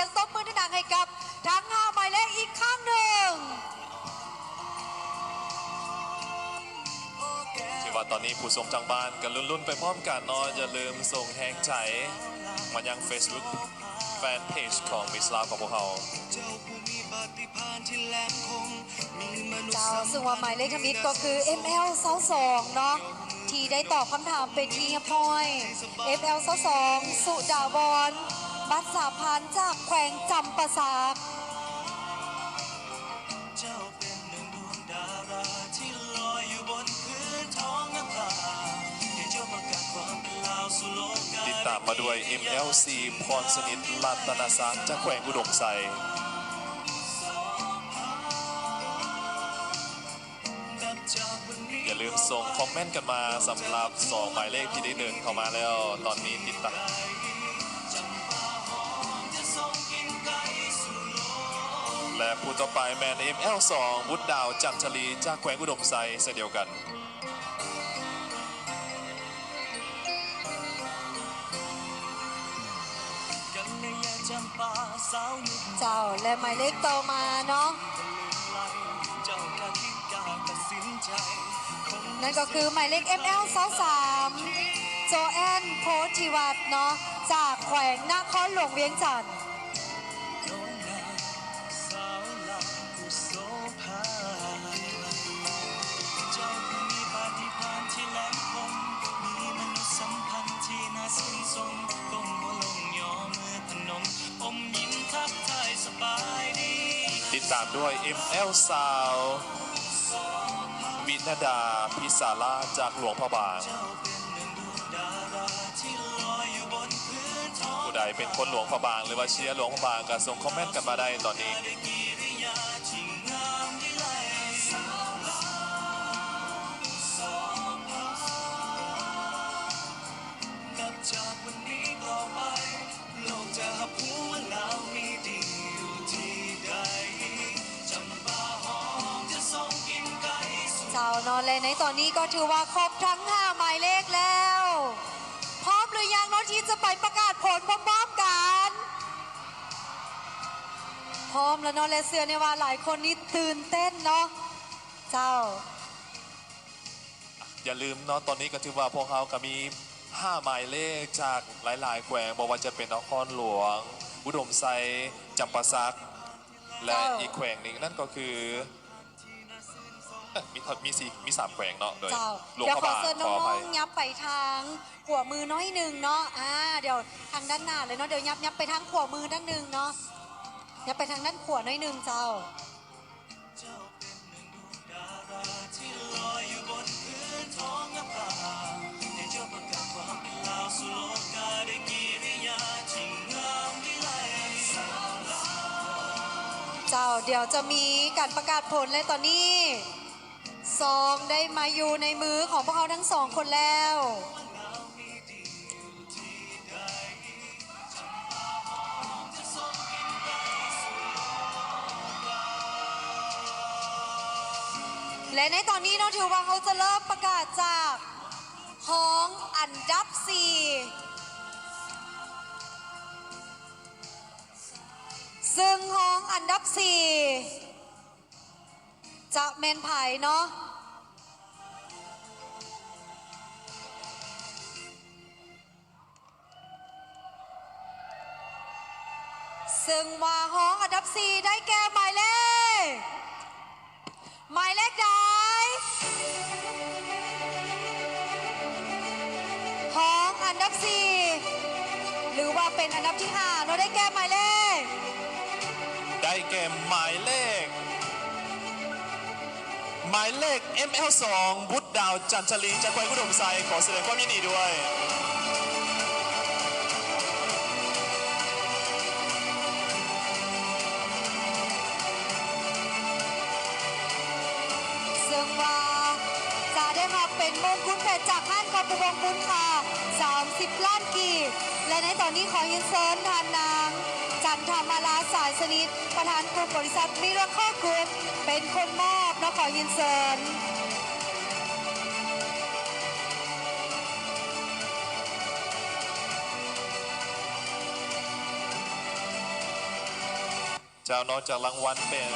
ยงตบมือดังๆให้กับทั้ง5หมายเลขอีกครั้งหนึ่งที่ว่าตอนนี้ผู้ชมทางบ้านกันลุ้นๆไปพร้อมกันเนาะอย่าลืมส่งแฮงใจมายัง Facebook แฟนเพจของมิสลาของพวกเราเจ้าซึ่งว่าหมายเลขทมิตก็คือ ML22 เนาะที่ได้ตอบคำถามเป็นที่เรียบร้อย ML22 สุดาวรบัตร3,000จากแขวงจำปาสักติดตามมาด้วย MLC พรสนิทรัตนศักดิ์จากแขวงอุดมไซอย่าลืมส่งคอมเมนต์กันมาสำหรับ2หมายเลขที่ได้เดินเข้ามาแล้วตอนนี้ติดตามและผู้ต่อไปแมน ML2 บุตรดาวจันทลีจากแขวงอุดมไซเช่นเดียวกันเจ้าและหมายเลขต่อมาเนาะนั่นก็คือหมายเลข ML23 โจแอนโพธิวัฒน์เนาะจากแขวงนครหลวงเวียงจันทร์ติดตามด้วย ML สาววินดาพิศาลาจากหลวงพระบางผู้ใดเป็นคนหลวงพระบางหรือว่าเชียร์หลวงพระบางก็ส่งคอมเมนต์กันมาได้ตอนนี้เจ้านอนเลยในตอนนี้ก็ถือว่าครบทั้ง5หมายเลขแล้วพร้อมหรือยังน้องที่จะไปประกาศผลพร้อมๆกันพร้อมแล้วเนาะและเสือในว่าหลายคนนี้ตื่นเต้นเนาะเจ้าอย่าลืมเนาะตอนนี้ก็ถือว่าพวกเขาก็มี5หมายเลขจากหลายๆแขวงบอกว่าจะเป็นนครหลวงอุดมไซจำปาสักและอีกแขวงหนึ่งนั่นก็คือมี3แขวงเนาะโดยหลวง เดี๋ยว พระ ขอ บาง เชิญ ข น้ ออ อ ภั ง ย ๆยับไปทางขวามือน้อยหนึ่งเนาะเดี๋ยวทางด้านหน้าเลยเนาะเดี๋ยวยับไปทางขวามือด้านหนึ่งเนาะยับไปทางด้านขวาน้อยหนึ่งเจ้าเดี๋ยวจะมีการประกาศผลและตอนนี้ซองได้มาอยู่ในมือของพวกเขาทั้ง2คนแล้วและในตอนนี้เราถือว่าเขาจะเริ่มประกาศจากห้องอันดับ4ซึ่งห้องอันดับ4จะเมนไผ่เนาะซึ่งว่าห้องอันดับ4ได้แก่หมายเลขใดห้องอันดับ4หรือว่าเป็นอันดับที่5เราได้แก่หมายเลขML2 บุตรดาวจันทลีจากแขวงอุดมไซขอแสดงความยินดีด้วยซึ่งว่าจะได้รับเป็นมงกุฎเพชรจากท่านขอบวงบุญค่ะ30 ล้านกีบและในตอนนี้ขอยินเซิร์นทานนางจันทามาลาสายสนิทประธานกลุ่มบริษัทมิราเคิลกรุ๊ปเป็นคนมอบนะขอยินเซิร์น เจ้านอกจากรางวัลเป็น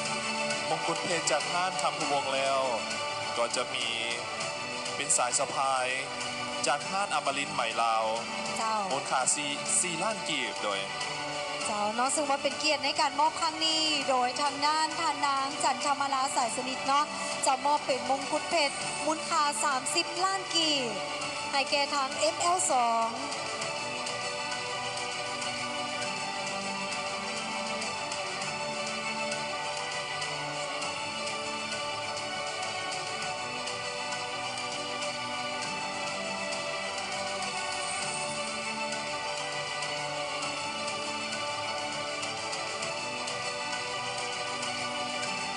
มงกุฎเพชรจากห้านคำพวงแล้ว ก็จะมีเป็นสายสะพายจากห้านอมรินทร์ใหม่ลาว เจ้า มูลค่า4 ล้านกีบโดย เจ้าเนาะซึ่งว่าเป็นเกียรติในการมอบครั้งนี้โดยทางด้านทานนางจันทมาลาสายสนิทเนาะจะมอบเป็นมงกุฎเพชรมูลค่า30 ล้านกีบให้แก่ทาง FL2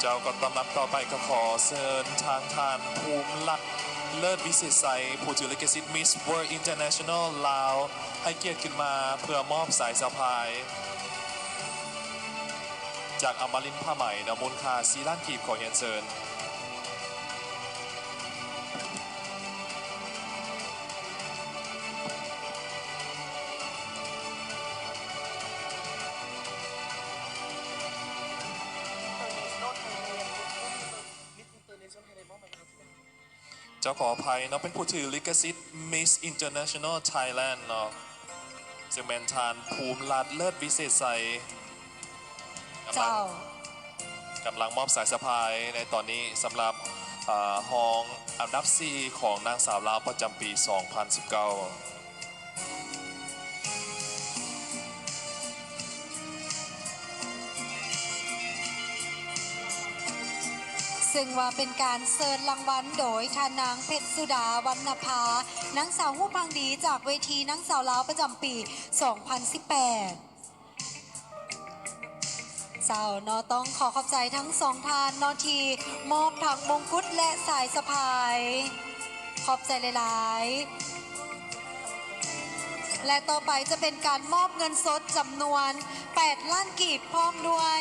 เจ้าก็ตำนับต่อไปก็ขอเชิญทางทานภูมิลักษณ์เลิศวิเศษไซผู้ถือลิขสิทธิ์ Miss World International ลาวให้เกียรติขึ้นมาเพื่อมอบสายสะพาย จากอมรินทร์ผ้าไหมนมูลค่า4 ล้านกีบขอเรียนเชิญเจ้าขออภัยเนาะเป็นผู้ถือลิขสิทธิ์ Miss International Thailand เนาะซึ่งเป็นทานภูมิลัดเลิศวิเศษไซกำลังมอบสายสะพายในตอนนี้สำหรับห้องอันดับ 4 ของนางสาวลาวประจำปี 2019ซึ่งว่าเป็นการเซิร์นรางวัลโดยทานางเพชรสุดาวรรณภานางสาวผู้พังดีจากเวทีนางสาวลาวประจำปี 2018เจ้าเนาะต้องขอขอบใจทั้งสองท่านเนาะที่มอบทั้งมงกุฎและสายสะพายขอบใจหลายๆและต่อไปจะเป็นการมอบเงินสดจำนวน 8 ล้านกีบพร้อมด้วย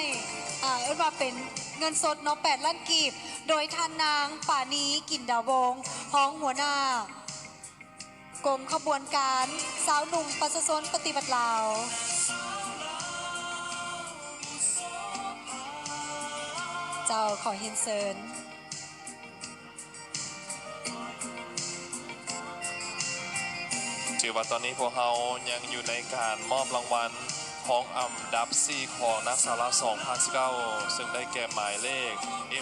ว่าเป็นเงินสดเนาะ8 ล้านกีบโดยท่านนางป่านีกินดาวงศ์ห้องหัวหน้ากรมขบวนการสาวหนุ่มประชาชนปฏิบัติลาวเจ้าขอเฮียนเซินถือว่าตอนนี้พวกเรายังอยู่ในการมอบรางวัลของอันดับ 4 ของนักสาวลาว2019ซึ่งได้แก่หมายเลข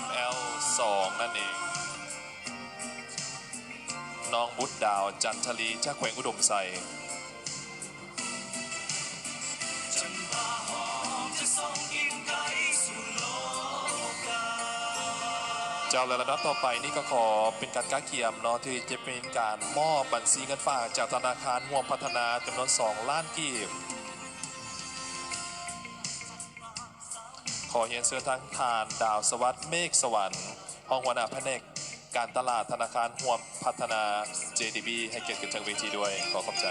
ML2 นั่นเองน้องบุตรดาวจันทลีจากแขวงอุดมไซเจ้าและระดับต่อไปนี่ก็ขอเป็นการก้าเกียมเนาะที่จะเป็นการมอบบัญชีเงินฝากจากธนาคารห่วงพัฒนาจำนวน 2 ล้านกีบขอเรียนเชิญทางทานดาวสวัสดิ์เมฆสวรรค์ห้องหัวหน้าแผนกการตลาดธนาคารห่วงพัฒนา JDB ให้เกียรติขึ้นทางเวทีด้วยขอขอบใจ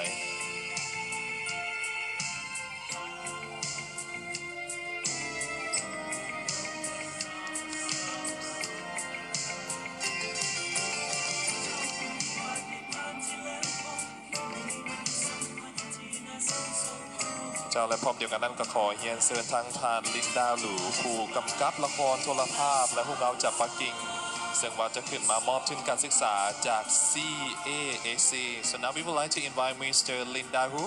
เจ้าและพร้อมเดียวกันนั้นก็ขอเฮียนเชิญทางทานลินดาหลูผู้กำกับละครโทรภาพและพวกเราจากปักกิ่งซึ่งว่าจะขึ้นมามอบทุนการศึกษาจาก CAAC so now we would like to invite Mr. Linda Hu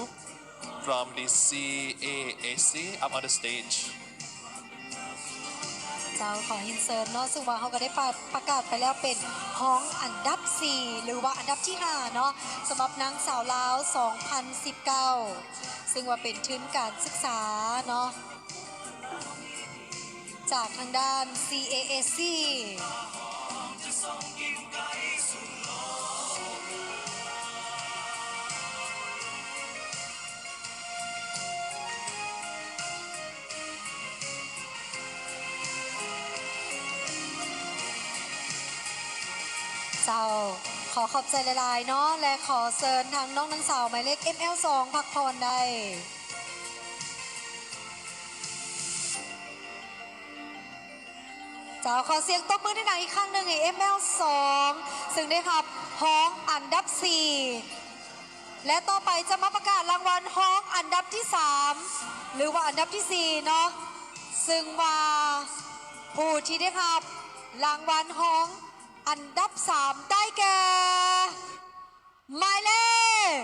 from the CAAC up on the stage เจ้าขอฮินเซิร์นเนาะซึ่งว่าเขาก็ได้ประกาศไปแล้วเป็นห้องอันดับ 4 หรือว่าอันดับที่ 5 เนาะสำหรับนางสาวลาว 2019 ซึ่งว่าเป็นทุนการศึกษาเนาะจากทางด้าน CAAC เจ้าขอขอบใจหลายๆเนาะและขอเชิญทางน้องนางสาวหมายเลข ML2 พักผ่อนได้เจ้าขอเสียงตบมือได้หนังอีกครั้งหนึ่งให้ ML2 ซึ่งได้ครับห้องอันดับ 4 และต่อไปจะมาประกาศรางวัลห้องอันดับที่ 3 หรือว่าอันดับที่ 4 เนาะ ซึ่งว่าผู้ที่ได้รับรางวัลของอันดับ 3 ได้แก่หมายเลข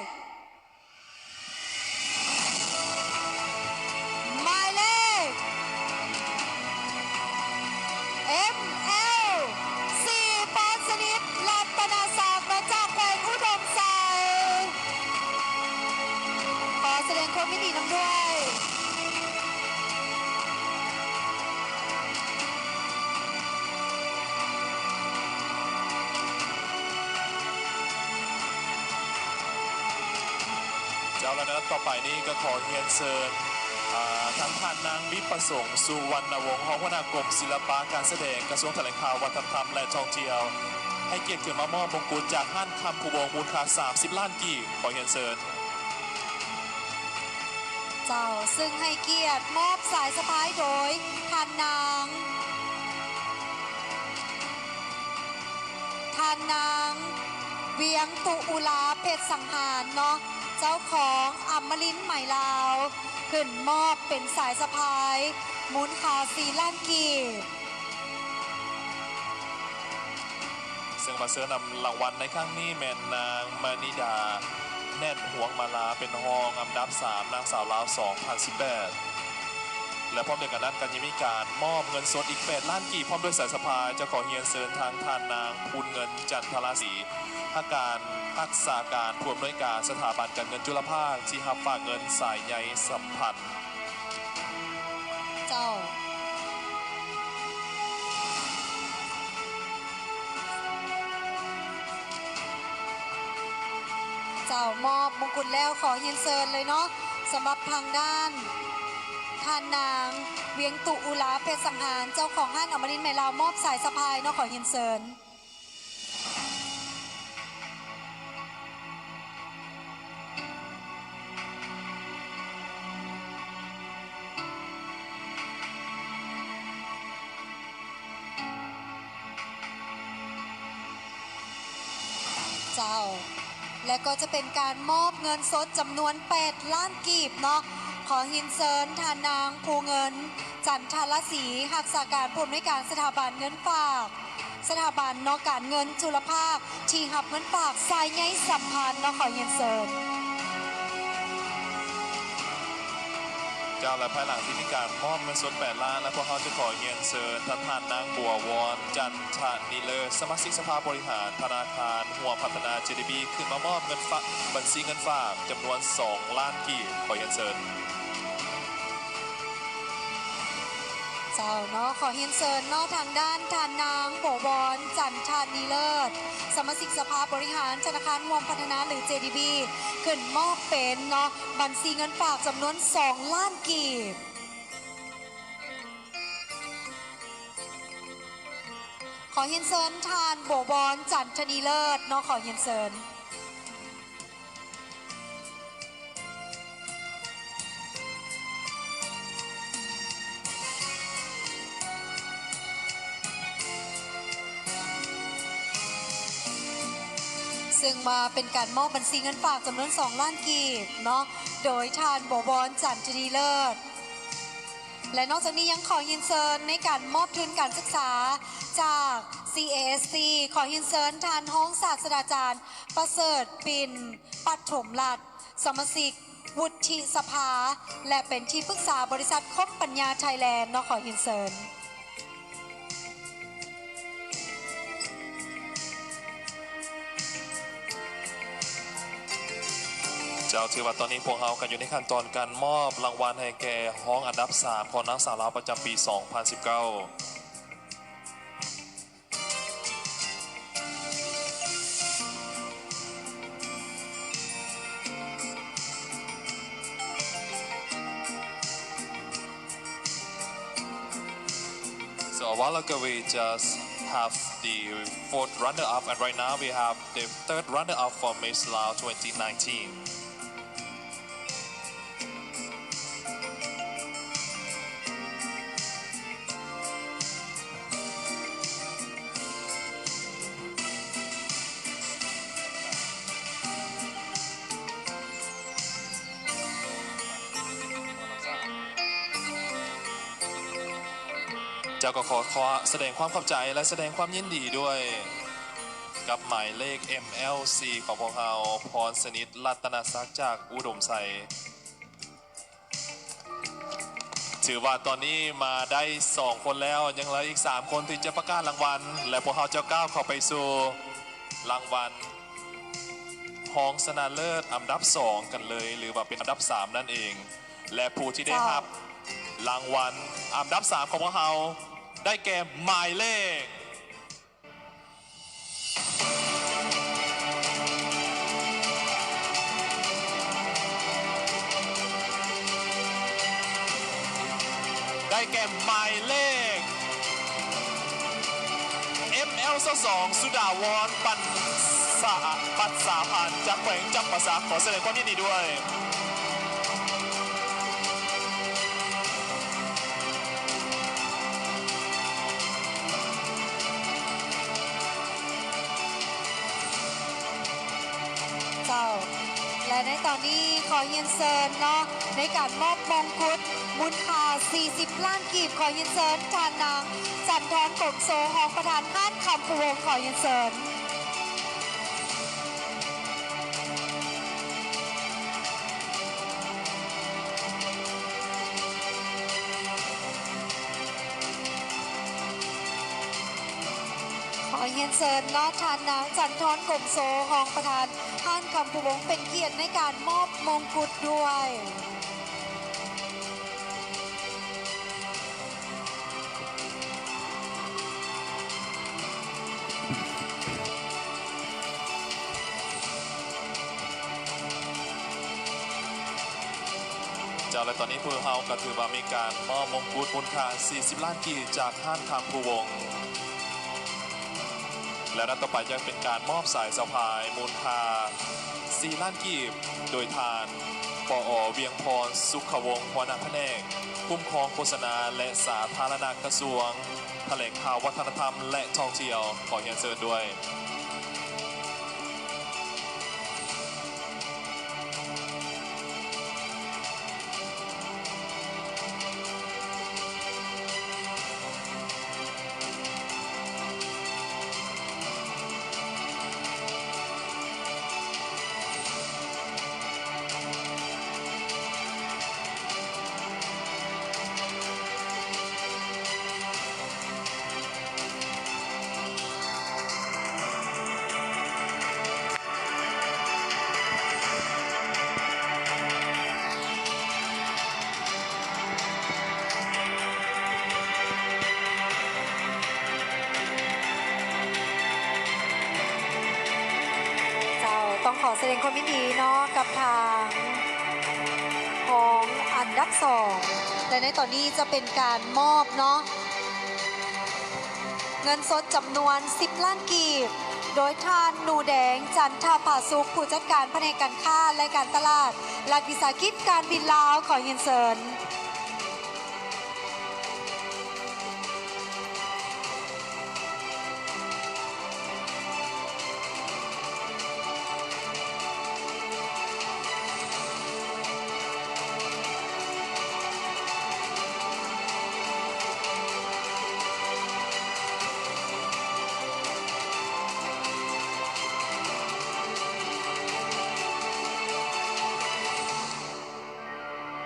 ML 4ปอนสนิทรัตนาศักดิ์มาจากแขวงอุดมไซขอแสดงความยินดีนำด้วย เจ้าแล้วนะต่อไปนี้ก็ขอเรียนเชิญทั้งท่านนางวิประสงค์สุวรรณวงศ์รองหัวหน้ากรมศิลปะการแสดงกระทรวงแถลงข่าววัฒนธรรมและท่องเที่ยวให้เกียรติขึ้นมามอบมงกุฎจากท่านคำภูวงศ์มูลค่า30 ล้านกีบขอเรียนเชิญ เจ้าซึ่งให้เกียรติมอบสายสะพายโดยท่านนางเวียงตุอุลาเพชรสังหารเนาะเจ้าของอมรินทร์ใหม่ลาวขึ้นมอบเป็นสายสะพายมูลค่า4 ล้านกีบ ซึ่งมาเสนำรางวัลในครั้งนี้แม่นางมานิดาแน่นหวงมาลาเป็นรองอันดับ 3 นางสาวลาว 2018 และพร้อมเดียวกันนั้นก็ยังมีการมอบเงินสดอีก 8 ล้านกีบพร้อมด้วยสายสะพายจะขอเฮียนเซินทางท่านนางพูนเงินจันทราศรีภาคการรักษาการผู้อำนวยการสถาบันการเงินจุลภาคที่รับฝากเงินสายใยสัมพันธ์ เจ้ามอบมงกุฎแล้วขอเฮียนเซินเลยเนาะสำหรับทางด้านท่านนางเวียงตุอุลาเพชรสังหารเจ้าของห้างอมรินทร์ใหม่ลาวมอบสายสะพายเนาะขอเฮียนเซินเจ้าและก็จะเป็นการมอบเงินสดจำนวน 8 ล้านกีบเนาะขอหินเซินทานางภูเงินจันทรศรีหักษาการผู้อำนวยการสถาบันเงินฝากสถาบันนอกการเงินจุลภาคที่หับเงินฝากสายใยสัมพันธ์เนาะขอหินเซินเจ้าและภายหลังที่มีการมอบเงินสด 8 ล้านและพวกเขาจะขอเยียนเชิญท่านนางบัววอนจันทานิเลอร์สมาชิกสภาบริหารธนาคารหัวพัฒนา JDB ขึ้นมามอบเงินฝากบัญชีเงินฝากจำนวน 2 ล้านกีบขอเยียนเชิญเจ้าเนาะขอเฮียนเซินเนาะทางด้านทานนางบัววอนจันทานีเลิศสมาชิกสภาบริหารธนาคารรวมพัฒนาหรือ JDB ขึ้นมอบเป็นเนาะบัญชีเงินฝากจำนวน 2 ล้านกีบขอเฮียนเซินทานบัววอนจันทานีเลิศเนาะขอเฮียนเซินซึ่งมาเป็นการมอบบัญชีเงินฝากจำนวน 2 ล้านกีบเนาะโดยทานบัววอนจันทนีเลิศและนอกจากนี้ยังขอยินเซินในการมอบทุนการศึกษาจาก CASC ขอยินเซินทานห้องศาสตราจารย์ประเสริฐปินปัฐมรัตน์สมาชิกวุฒิสภาและเป็นที่ปรึกษาบริษัทคบปัญญาไทยแลนด์เนาะขอยินเซินเจ้าถือว่าตอนนี้พวกเรากันอยู่ในขั้นตอนการมอบรางวัลให้แก่ห้องอันดับ 3 ของนางสาวลาวประจำปี 2019So a while ago we just have the fourth runner-up, and right now we have the third runner-up for Miss Lao 2019. เจ้าก็ขอแสดงความขอบใจและแสดงความยินดีด้วย กับหมายเลข MLC ของพวกเราพรสนิทรัตนศักดิ์จากอุดมไซถือว่าตอนนี้มาได้ 2 คนแล้วยังเหลืออีก 3 คนที่จะประกาศรางวัล และพวกเราจะก้าวเข้าไปสู่รางวัลรองชนะเลิศอันดับ 2 กันเลย หรือว่าเป็นอันดับ 3 นั่นเอง และผู้ที่ได้รับรางวัลอันดับ 3 ของพวกเราได้แก่หมายเลข ได้แก่หมายเลข ML2 สุดาวรปันสาพันธ์จากแขวงจำปาสักขอแสดงความยินดีด้วย เจ้าและในตอนนี้ขอเยียนเซินเนาะในการมอบมงกุฎมูลค่า40 ล้านกีบขอเยียนเซินทานนางจันทร์กลมโซหองประธานห้านคำพวงขอเยียนเซินขอเยียนเซินเนาะทานนางจันทร์กลมโซหองประธานห้านคำพวงเป็นเกียรติในการมอบมงกุฎด้วย เจ้าและตอนนี้พวกเราก็ถือว่ามีการมอบมงกุฎมูลค่า40 ล้านกีบจากห้านคำภูวงศ์และนัดต่อไปยังเป็นการมอบสายสะพายมูลค่า4 ล้านกีบโดยทานปอเวียงพรสุขวงศ์หัวหน้าแผนกคุ้มครองโฆษณาและสาธารณกระทรวงแถลงข่าววัฒนธรรมและท่องเที่ยวขอเรียนเชิญด้วย เจ้าต้องขอแสดงความยินดีเนาะกับทางของอันดับ2และในตอนนี้จะเป็นการมอบเนาะเงินสดจำนวน 10 ล้านกีบ โดยท่านหนูแดงจันทาผาสุขผู้จัดการแผนกการค้าและการตลาดรัฐวิสาหกิจการบินลาวขอเรียนเชิญ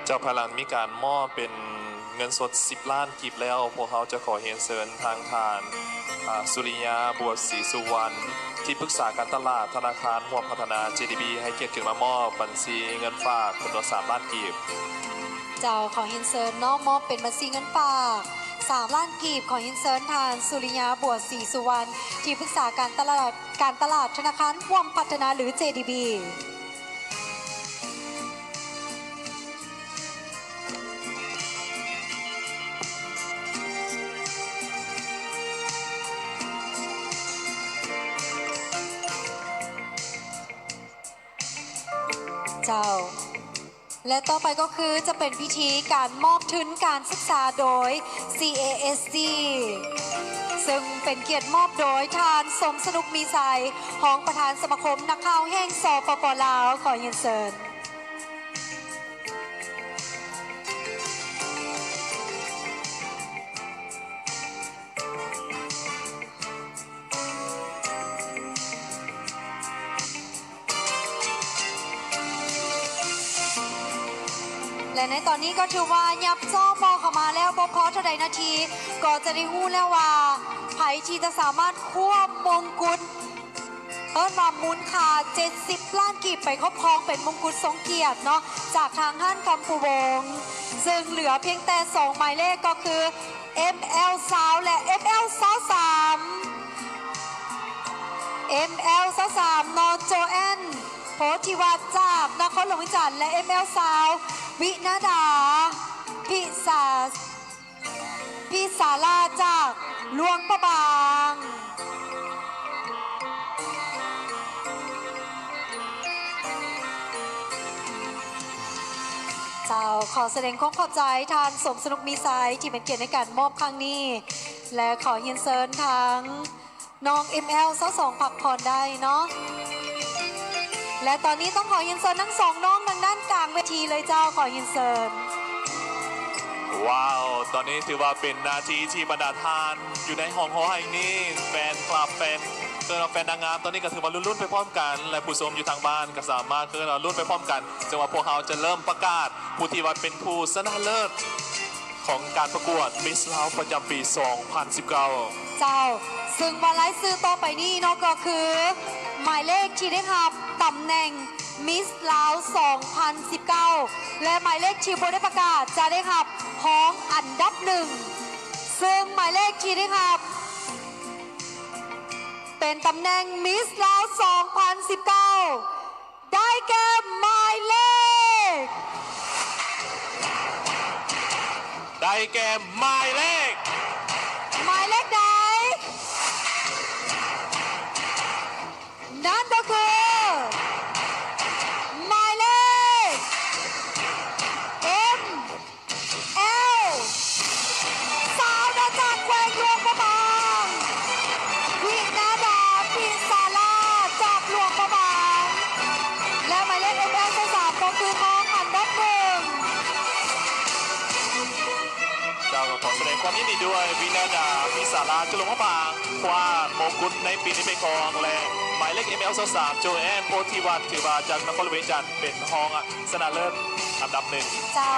เจ้าพลันมีการมอบเป็นเงินสด10 ล้านกีบแล้วพวกเขาจะขอเรียนเชิญทางทานสุริยาบัวศรีสุวรรณที่ปรึกษาการตลาดธนาคารห่วงพัฒนา JDB ให้เกียรติขึ้นมามอบบัญชีเงินฝากจำนวน3 ล้านกีบ เจ้าขอเรียนเชิญเนาะมอบเป็นบัญชีเงินฝาก3 ล้านกีบขอเรียนเชิญทานสุริยาบัวศรีสุวรรณที่ปรึกษาการตลาดธนาคารห่วงพัฒนาหรือ JDBเจ้าและต่อไปก็คือจะเป็นพิธีการมอบทุนการศึกษาโดย CASC ซึ่งเป็นเกียรติมอบโดยทานสมสนุกมีชัยรองประธานสมาคมนักข่าวแห่งสปป.ลาวขอเรียนเชิญ และในตอนนี้ก็ถือว่ายับจ้องมองเข้ามาแล้วบ่พอเท่าใดนาที ก็จะได้รู้แล้วว่าไผที่จะสามารถควบมงกุฎว่ามูลค่า70 ล้านกีบไปครอบครองเป็นมงกุฎทรงเกียรติเนาะจากทางฮั่นคำปูวงศ์ซึ่งเหลือเพียงแต่2หมายเลขก็คือ ML สาวและ ML สาว3 ML สาว3นอโจแอนโพธิวัฒน์จากนครหลวงวิจารณ์และ ML สาววินาดาพิสาลาจากหลวงพระบางเจ้าขอแสดงความขอบใจทานสมสนุกมีสายที่เป็นเกียรติในการมอบครั้งนี้ และขอเยินเซิญทั้งน้อง ML สาวสองผักผ่อนได้เนาะและตอนนี้ต้องขอเยินเซิญทั้งสองน้องทางด้านกลางเวทีเลยเจ้าขอเยินเซิญ ว้าว ตอนนี้ถือว่าเป็นนาทีที่บรรดาทานอยู่ในห้องหอแห่งนี้แฟนคลับแฟนเกินแฟนนางงามตอนนี้ก็ถือว่ารุ่นๆไปพร้อมกันและผู้ชมอยู่ทางบ้านก็สามารถเกินรุ่นไปพร้อมกันจังหวะพวกเขาจะเริ่มประกาศผู้ที่ว่าเป็นผู้ชนะเลิศของการประกวดมิสลาวประจำปี 2019 เจ้าซึ่งมาไลฟ์ซื้อต่อไปนี้เนาะก็คือหมายเลขที่ได้รับตำแหน่งมิสลาว 2019 และหมายเลขที่บได้ประกาศจะได้รับของอันดับหนึ่งซึ่งหมายเลขที่ได้รับเป็นตำแหน่งมิสลาว 2019 ได้แก่หมายเลข ได้แก่หมายเลข หมายเลขใดนั่นก็คือหมายเลข M L สาวนาจากแควงหลวงพระบางวินาดาพิสาลาจากหลวงพระบางและหมายเลข M L สามก็คือทองอันดับหนึ่ง เจ้าก็ขอแสดงความยินดีด้วยวินาดาพิสาราจุลพระบางคว้ามงกุฎในปีนี้ไปครองและหมายเลข ML3 โจแอนโพธิวัฒน์ถือว่าจากนครหลวงวิจารณ์เป็นห้องชนะเลิศอันดับหนึ่ง เจ้า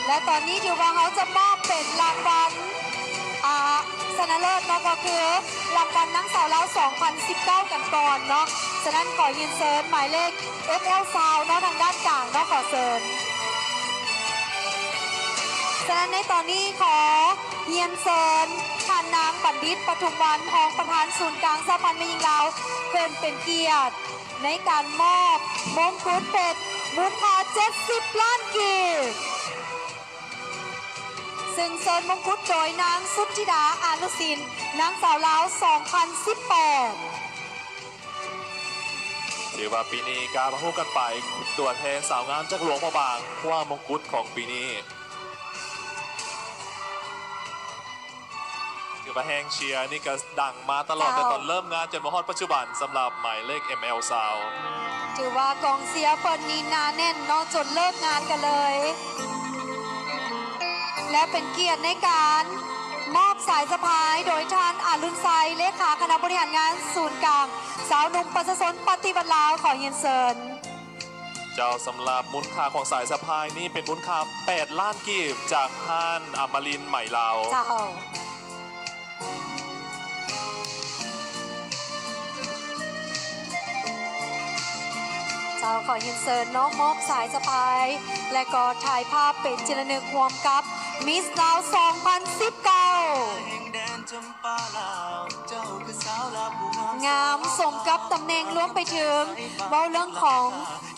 และตอนนี้ถือว่าเขาจะมอบเป็นรางวัลชนะเลิศเนาะก็คือรางวัลนักสาวเล้า2019 กันก่อนเนาะฉะนั้นขอยืนเซิร์นหมายเลข FL ซาวเนาะทางด้านกลางเนาะขอเซิร์นฉะนั้นในตอนนี้ขอเยียนเซิร์นท่านนางบัณฑิตปทุมวันทองประธานศูนย์กลางสหพันธ์แม่หญิงลาวเกินเป็นเกียรติในการมอบมงกุฎเพชรมูลค่า70 ล้านกีบซึ่งเซิร์นมงกุฎโดยนางสุทธิดาอานุสินนางสาวลาว 2018 ถือว่าปีนี้การมาพูดกันไปตัวแทนสาวงามจากหลวงพระบางคว้ามงกุฎของปีนี้ถือว่าแฮงเชียร์นี่ก็ดังมาตลอดแต่ตอนเริ่มงานจนมาฮอดปัจจุบันสำหรับหมายเลข ML ซาว ถือว่ากองเชียร์เปิดนีนาแน่นเนอะจนเลิกงานกันเลย และเป็นเกียรติในการมอบสายสะพายโดยท่านอารุณไซเลขาคณะบริหารงานศูนย์กลางสาวหนุ่มประชาชนปฏิบัติลาวขอเยียนเซินเจ้าสำหรับมูลค่าของสายสะพายนี่เป็นมูลค่า8 ล้านกีบจากห้านอมรินทร์ใหม่ลาว เจ้าขอยินเซิร์นน้องมอบสายสะพาย และก็ถ่ายภาพเป็นจิรนึกรวมกับมิสลาว 2019 งามสมกับตำแหน่งรวมไปถึงเว้าเรื่องของ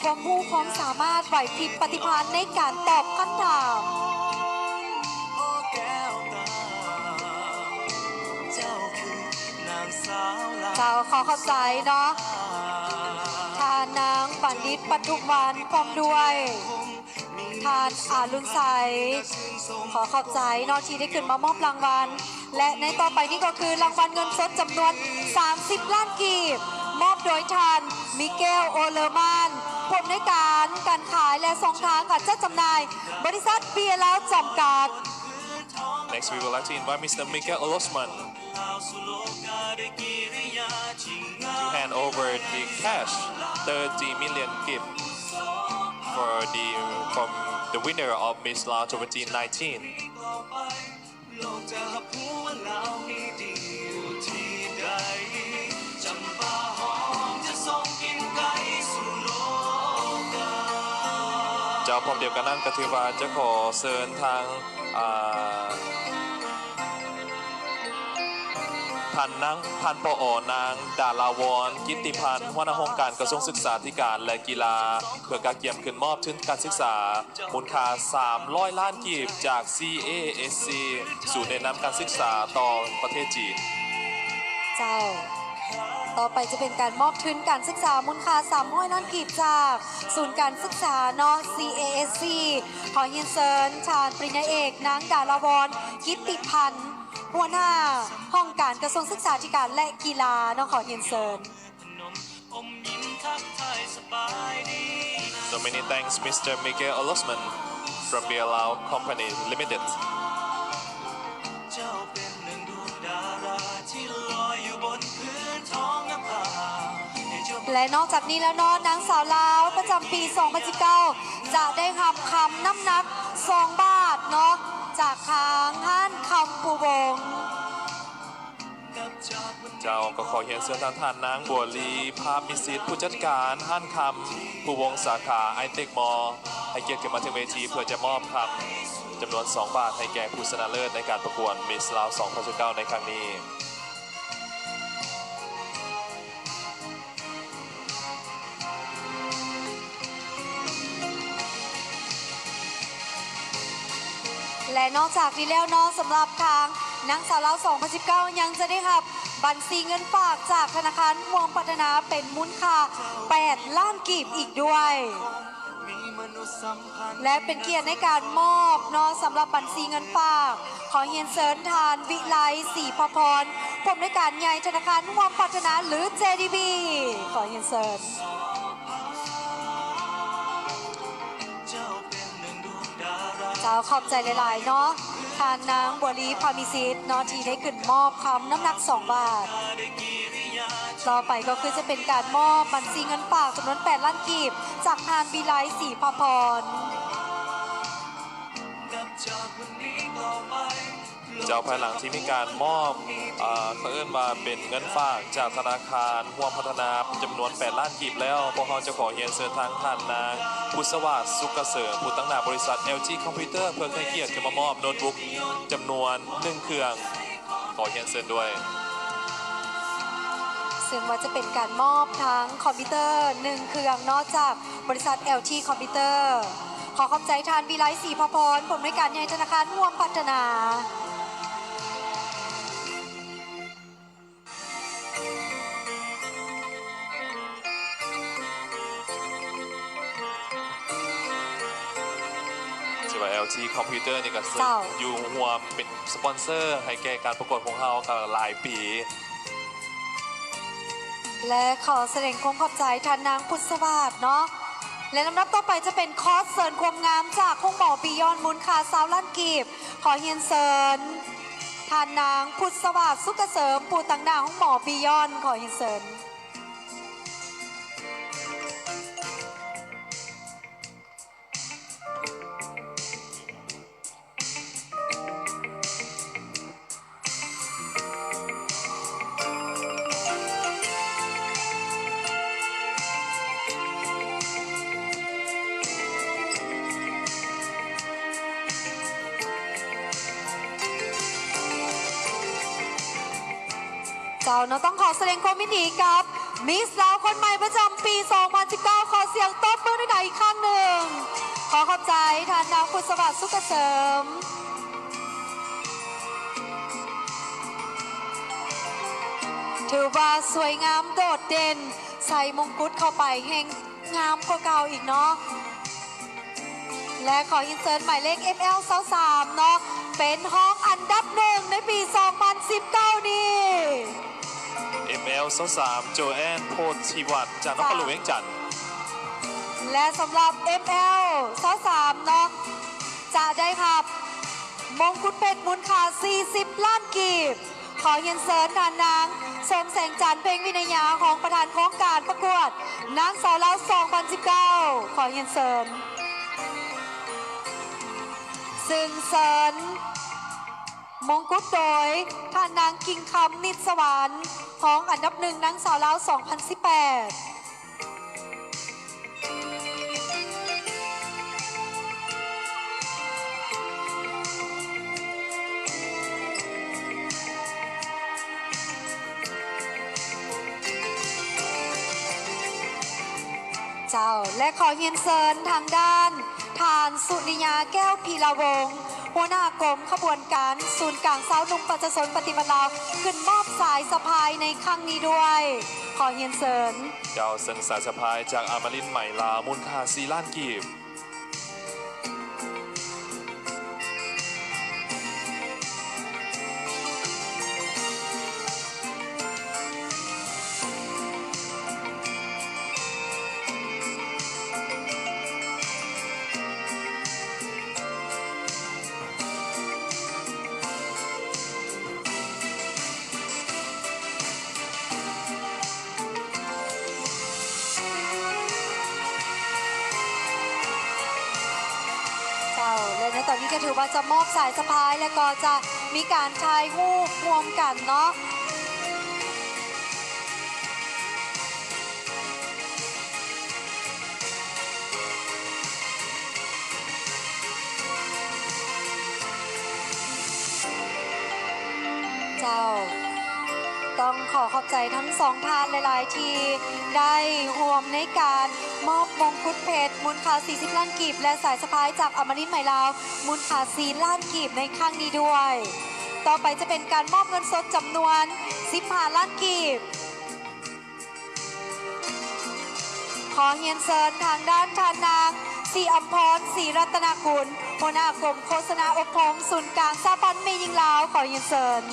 ความรู้ความสามารถไหวพริบปฏิภาณในการตอบคำถามเจ้าขอเข้าใจเนาะทานนางปันดิตปทุมวันพร้อมด้วยทานอารุณไซขอขอบใจนอที่ได้ขึ้นมามอบรางวัลและในต่อไปนี่ก็คือรางวัลเงินสดจำนวน30 ล้านกีบมอบโดยทานมิเกลโอเลอร์มานผู้อำนวยการขายและส่งทางการจัดจำหน่ายบริษัทเบียร์แล้วจำกัด Next we would like to invite Mr. Mikael Olosman to hand over the cash 30 million gift from the winner of Miss Lao 2019. โลกจะหับหัวเรานี่ดีอยู่ที่ใดจำปาหอมจะส่งกลิ่นไกลสู่โลกา เจ้าพร้อมเดียวกันนั้นก็ถือว่าจะขอเชิญทางพันปอนางดาราวรกิตติพันธ์หัวหน้าองค์การกระทรวงศึกษาธิการและกีฬาเพื่อการเกี่ยมขึ้นมอบทุนการศึกษามูลค่า300 ล้านกีบจาก CASC สู่ในนำการศึกษาต่อประเทศจีน เจ้า ต่อไปจะเป็นการมอบทุนการศึกษามูลค่า300 ล้านกีบจากศูนย์การศึกษาเนาะ CASC ขอยินเซิญชาญปริญญาเอกนางดาราวรกิตติพันธ์หัวหน้าห้องการกระทรวงศึกษาธิการและกีฬาเนาะขอยินเซิญ So many thanks Mr. Miguel Olosman from BLAO Company Limited เจ้าเป็นหนึ่งดวงดาราที่ลอยอยู่บนพื้นท้องนภาให้เจ้า และนอกจากนี้แล้วเนาะนางสาวลาวประจำปี 2019 จะได้รับคำน้ำหนัก2 บาทเนาะจากทางห้านคำปูวง เจ้าก็ขอเขียนเสื้อทางท่านนางบัวลีภาพมิสิทธิ์ผู้จัดการห้านคำผู้วงสาขาไอเทคมอให้เกียรติขึ้นมาถึงเวทีเพื่อจะมอบคำจำนวน2 บาทให้แก่ผู้ชนะเลิศในการประกวดมิสลาว 2019 ในครั้งนี้ และนอกจากนี้แล้วเนาะสำหรับทางนางสาวลาว 2019 ยังจะได้รับบัญชีเงินฝากจากธนาคารรวมพัฒนาเป็นมูลค่า8 ล้านกีบอีกด้วย มีมนุษยสัมพันธ์ และเป็นเกียรติในการมอบเนาะสำหรับบัญชีเงินฝากขอเฮียนเซินทานวิไลศรีพพรผู้อำนวยการใหญ่ธนาคารรวมพัฒนาหรือ JDB ขอเฮียนเซิน เจ้าเป็นหนึ่งดวงดารา เจ้าขอบใจหลายๆเนาะทานนางบัวลีพามิสิทธิ์เนาะที่ได้ขึ้นมอบคำน้ำหนัก2 บาท ได้กิริยา ต่อไปก็คือจะเป็นการมอบบัญชีเงินฝากจำนวน8 ล้านกีบจากทานวิไลศรีพพร นับจากวันนี้ต่อไป เจ้าภายหลังที่มีการมอบเขาเอื้นมาเป็นเงินฝากจากธนาคารร่วมพัฒนาจำนวน8 ล้านกีบแล้วพวกเขาจะขอเฮียนเชิญทางท่านนางพุทธสวัสดิ์สุกเกษมผู้ตั้งหน้าบริษัท LG Computer เพื่อให้เกียรติขึ้นมามอบโน้ตบุ๊กจำนวน1 เครื่องขอเฮียนเชิญด้วย ซึ่งว่าจะเป็นการมอบทั้งคอมพิวเตอร์1 เครื่องนอกจากบริษัท LG Computer ขอขอบใจทานวิไลศรีพพรผู้อำนวยการใหญ่ธนาคารร่วมพัฒนา ชื่อว่า LG Computer นี่ก็ซึ่ง เจ้า อยู่รวมเป็นสปอนเซอร์ให้แก่การประกวดของเรากันหลายปี และขอแสดงความขอบใจทานนางพุทธสวัสดิ์เนาะและลำดับต่อไปจะเป็นคอร์สเสริมความงามจากห้องหมอปิยอนมูลค่า20 ล้านกีบขอเฮียนเสริญทานนางพุทธสวัสดิ์สุกเกษมปู่ตังหน้าห้องหมอปิยอนขอเฮียนเสริญ เจ้าเนาะต้องขอแสดงความยินดีกับมิสลาวคนใหม่ประจำปี 2019 ขอเสียงตบมือด้วยกันอีกครั้งหนึ่ง ขอขอบใจทานนางพุทธสวัสดิ์สุกเกษมถือว่าสวยงามโดดเด่นใส่มงกุฎเข้าไปแห่งงามกว่าเก่าอีกเนาะ และขออินเสิร์ตหมายเลข FL 23เนาะเป็นห้องอันดับ1ในปี 2019 นี้ ML 3โจแอนโพธิวัฒน์จากนครหลวงเวียงจันทร์ และสำหรับ FL 23เนาะจะได้ครับมงกุฎเพชรมูลค่า40 ล้านกีบ ขอเฮียนเซิร์นทานนางสมแสงจันทร์เพลงวินัยาของประธานโครงการประกวดนางสาวลาว 2019 ขอเฮียนเซิร์น ซึ่งเซินมงกุฎโดยท่านนางกิ่งคำนิตสวรรค์ของอันดับหนึ่งนางสาวลาว 2018 เจ้าและขอเฮียนเซินทางด้านทานสุนิยาแก้วพีราวงศ์หัวหน้ากรมขบวนการศูนย์กลางสาวหนุ่มประชาชนปฏิบัติลาวขึ้นมอบสายสะพายในครั้งนี้ด้วย ขอเฮียนเซิน เจ้าเซินสายสะพายจากอามารินใหม่ลาวมูลค่า4 ล้านกีบและในตอนนี้ก็ถือว่าจะมอบสายสะพายและก็จะมีการถ่ายรูปรวมกันเนาะเจ้าต้องขอขอบใจทั้งสองท่านหลายๆที่ได้ร่วมในการมอบมงกุฎเพชรมูลค่า 40 ล้านกีบและสายสะพายจากอมรินทร์ใหม่ลาวมูลค่า 4 ล้านกีบในครั้งนี้ด้วย ต่อไปจะเป็นการมอบเงินสดจำนวน 15 ล้านกีบ ขอเฮียนเซินทางด้านทานนางศรีอัมพรศรีรัตนกุลหัวหน้ากรมโฆษณาอบรมศูนย์กลางสาพันธ์เมยิงลาวขอเฮียนเซิน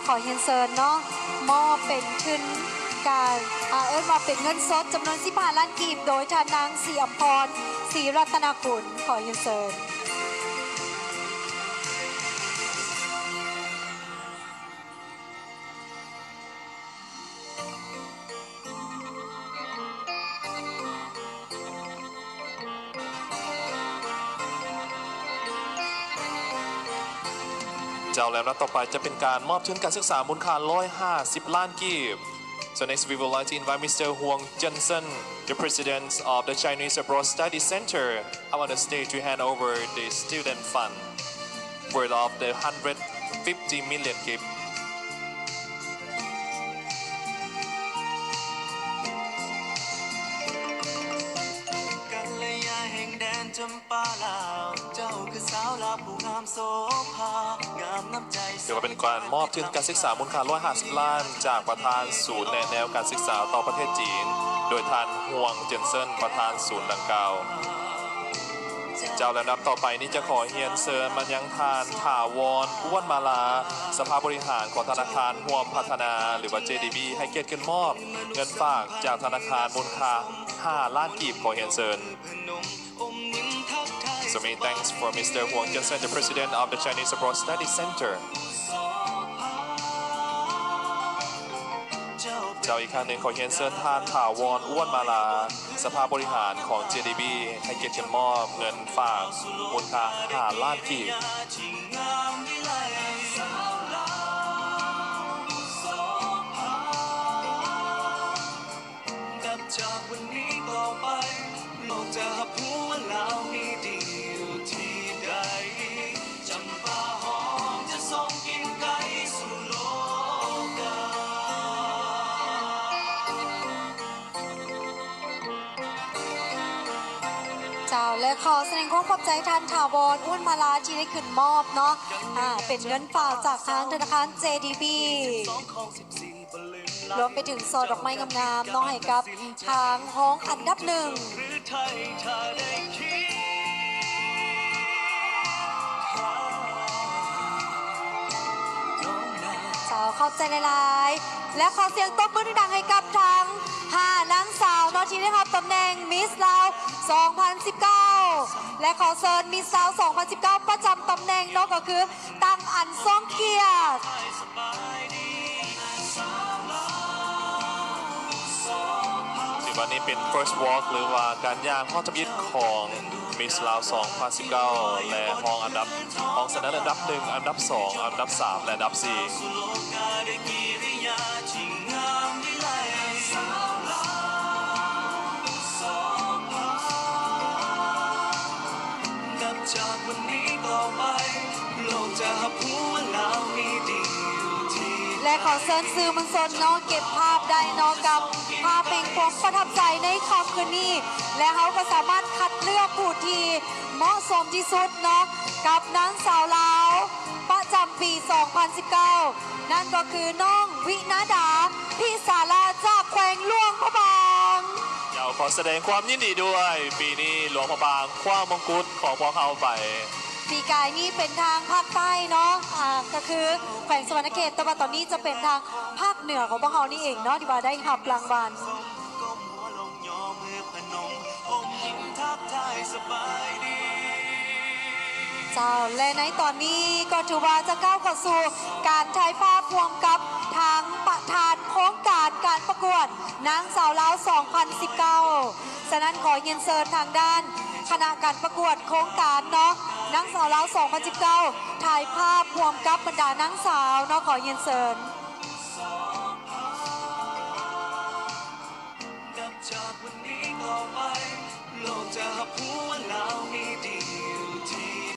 ขอเฮียนเซินเนาะมอบเป็นทุนการมอบเป็นเงินสดจำนวน 15 ล้านกีบโดยทานนางศรีอัมพรศรีรัตนกุลขอเฮียนเซินเจ้าแล้วนัดต่อไปจะเป็นการมอบทุนการศึกษามูลค่า150 ล้านกีบ So next we would like to invite Mr. Huang Jensen, the president of the Chinese Abroad Study Center, up on the stage to hand over the student fund worth of the 150 million kip. กัลยาแห่งแดนจำปาลาวเจ้าคือสาวลาวผู้งามโสภางามน้ำใจ ถือว่าเป็นการมอบทุนการศึกษามูลค่า150 ล้านจากประธานศูนย์แนะแนวการศึกษาต่อประเทศจีนโดยท่านห่วงเจนเซนประธานศูนย์ดังกล่าวเจ้าและนับต่อไปนี้จะขอเฮียนเซินมันยังทานถาวรอ้วนมาลาสภาบริหารของธนาคารห่วมพัฒนาหรือว่า JDB ให้เกียรติขึ้นมอบเงินฝากจากธนาคารมูลค่า5 ล้านกีบขอเฮียนเซิน So many thanks for Mr. Huang Jensen, the president of the Chinese Abroad Study Center. เจ้าอีกครั้งหนึ่งขอเฮียนเซินทานถาวรอ้วนมาลาสภาบริหารของ JDB ให้เกียรติขึ้นมอบเงินฝากมูลค่า5 ล้านกีบ จากวันนี้ต่อไปโลกจะหับหูว่าลาวมีดีอยู่ที่ใดจำปาหอมจะส่งกินไก่สู่โลกา เจ้าและขอแสดงความขอบใจท่านถาวรอ้วนมาลาที่ได้ขึ้นมอบเนาะเป็นเงินฝากจากทางธนาคาร JDB รวมไปถึงโซดอกไม้งามๆน้องให้กับทางห้องอันดับหนึ่งเจ้าข อบใจหลายๆ และขอเสียงตบมือดังๆให้กับทั้ง5นางสาวเนาะที่ได้รับตำแหน่งมิสลาว 2019 และขอเชิญมิสลาว 2019 ประจำตำแหน่งเนาะก็คือตังอันทรงเกียรติ ถือว่านี่เป็น first walk หรือว่าการย่างข้อจำยิดของมิสลาว 2019 และห้องอันดับห้องชนะเลิศอันดับ 1 อันดับ 2 อันดับ 3 และอันดับ 4 สุโลกาได้กิริยาที่งามวิไลสาวลาวโสภานับจากวันนี้ต่อไป โลกจะหับหัวลาวมีดีอยู่ที่ และขอเชิญสื่อมวลชนเนาะเก็บภาพได้เนาะกับภาพเพลงผมประทับใจในค่ำคืนนี้ และเขาก็สามารถคัดเลือกผู้ที่เหมาะสมที่สุดเนาะกับนางสาวลาวประจำปี 2019 นั่นก็คือน้องวินาดาพี่สาราจากแขวงหลวงพระบาง เดี๋ยวขอแสดงความยินดีด้วย ปีนี้หลวงพระบางคว้ามงกุฎของพวกเขาไป ปีกายนี่เป็นทางภาคใต้เนาะก็คือแขวงสวรรณเขตแต่ว่าตอนนี้จะเป็นทางภาคเหนือของพวกเขานี่เองเนาะที่ว่าได้รับรางวัล ก้มหัวลงย่อมือพนมอมยิ้มทักทายสบายดี เจ้าและในตอนนี้ก็ถือว่าจะก้าวเข้าสู่การถ่ายภาพรวมกับทางประธานโครงการการประกวดนางสาวลาว 2019 ฉะนั้นขอเยินเชิญทางด้านคณะการประกวดโครงการเนาะนางสาวลาว 2019 ถ่ายภาพรวมกับบรรดานางสาวเนาะขอเยินเชิญ นับจากวันนี้ต่อไป โลกจะหับหั